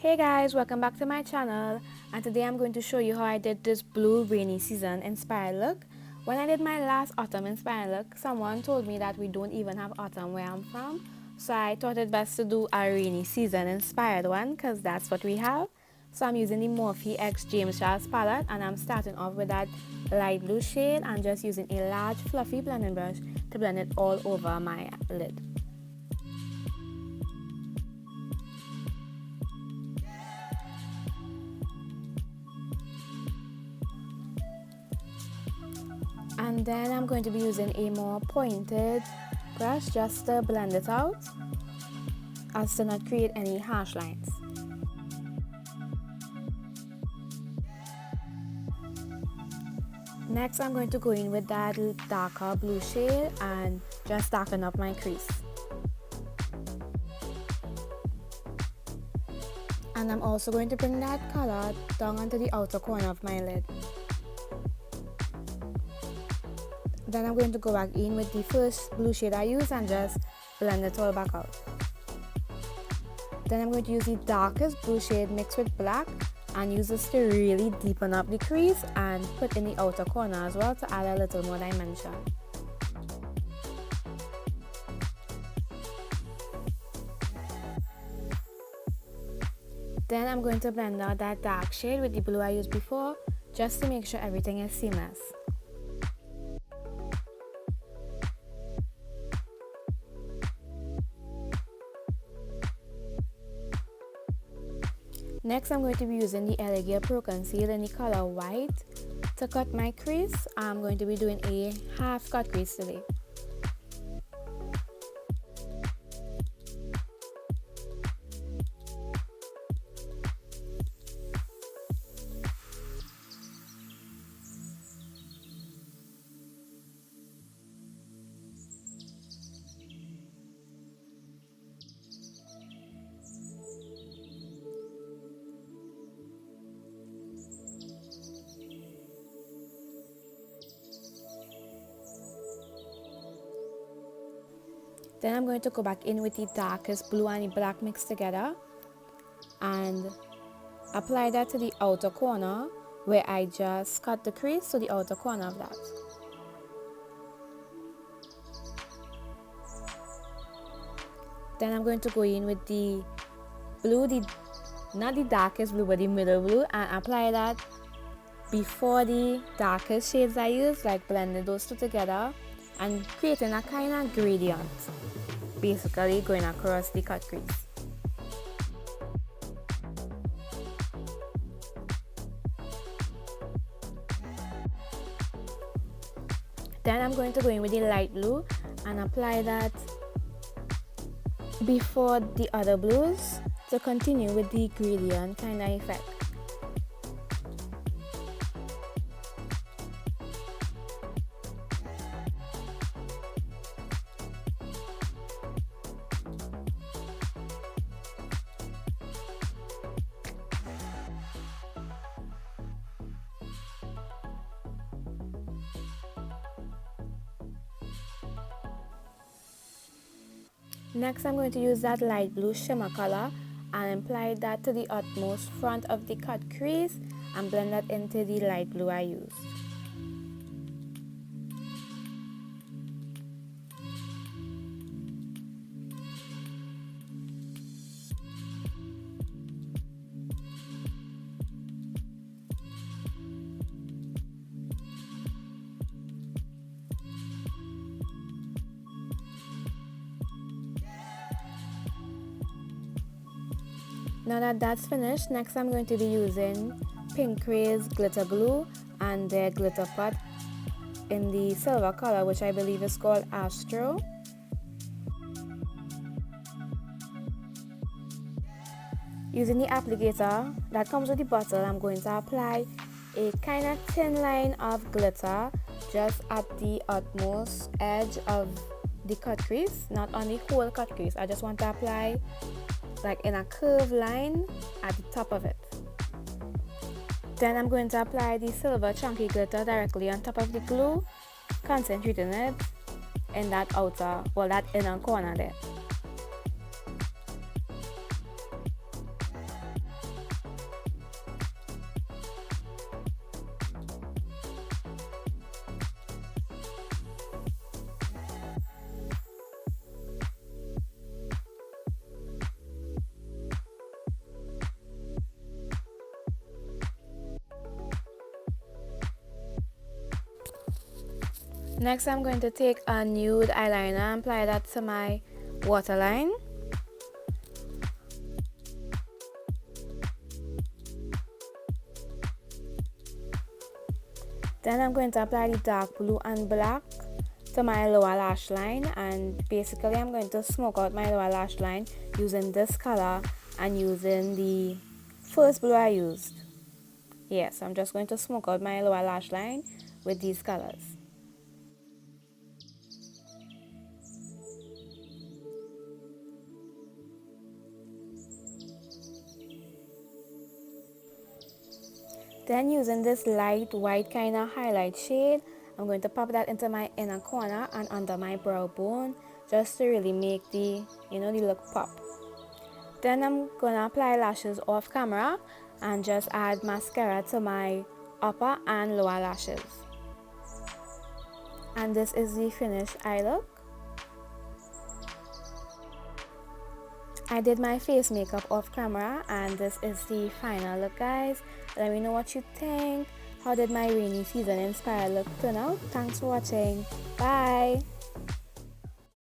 Hey guys, welcome back to my channel, and today I'm going to show you how I did this blue rainy season inspired look. When I did my last autumn inspired look, someone told me that we don't even have autumn where I'm from, so I thought it best to do a rainy season inspired one because that's what we have. So I'm using the Morphe X James Charles palette, and I'm starting off with that light blue shade and just using a large fluffy blending brush to blend it all over my lid. And then I'm going to be using a more pointed brush just to blend it out as to not create any harsh lines. Next I'm going to go in with that darker blue shade and just darken up my crease. And I'm also going to bring that color down onto the outer corner of my lid. Then I'm going to go back in with the first blue shade I used and just blend it all back out. Then I'm going to use the darkest blue shade mixed with black and use this to really deepen up the crease and put in the outer corner as well to add a little more dimension. Then I'm going to blend out that dark shade with the blue I used before just to make sure everything is seamless. Next, I'm going to be using the Elegant Pro Conceal in the color white to cut my crease. I'm going to be doing a half cut crease today. Then I'm going to go back in with the darkest blue and the black mixed together and apply that to the outer corner where I just cut the crease, so the outer corner of that. Then I'm going to go in with the blue, not the darkest blue but the middle blue, and apply that before the darkest shades I use, like blending those two together and creating a kind of gradient, basically going across the cut crease. Then I'm going to go in with the light blue and apply that before the other blues to continue with the gradient kind of effect. Next, I'm going to use that light blue shimmer color and apply that to the utmost front of the cut crease and blend that into the light blue I used. Now that that's finished, next I'm going to be using Pink's glitter glue and their glitter pot in the silver color, which I believe is called Astro. Using the applicator that comes with the bottle, I'm going to apply a kind of thin line of glitter just at the utmost edge of the cut crease, not on the whole cut crease. I just want to apply like in a curved line at the top of it. Then I'm going to apply the silver chunky glitter directly on top of the glue, concentrating it in that that inner corner there. Next, I'm going to take a nude eyeliner and apply that to my waterline. Then I'm going to apply the dark blue and black to my lower lash line, and basically I'm going to smoke out my lower lash line using this color and using the first blue I used. Yes, I'm just going to smoke out my lower lash line with these colors. Then using this light white kind of highlight shade, I'm going to pop that into my inner corner and under my brow bone, just to really make the look pop. Then I'm gonna apply lashes off camera and just add mascara to my upper and lower lashes. And this is the finished eye look. I did my face makeup off camera and this is the final look, guys. Let me know what you think. How did my rainy season inspired look turn out? Thanks for watching. Bye.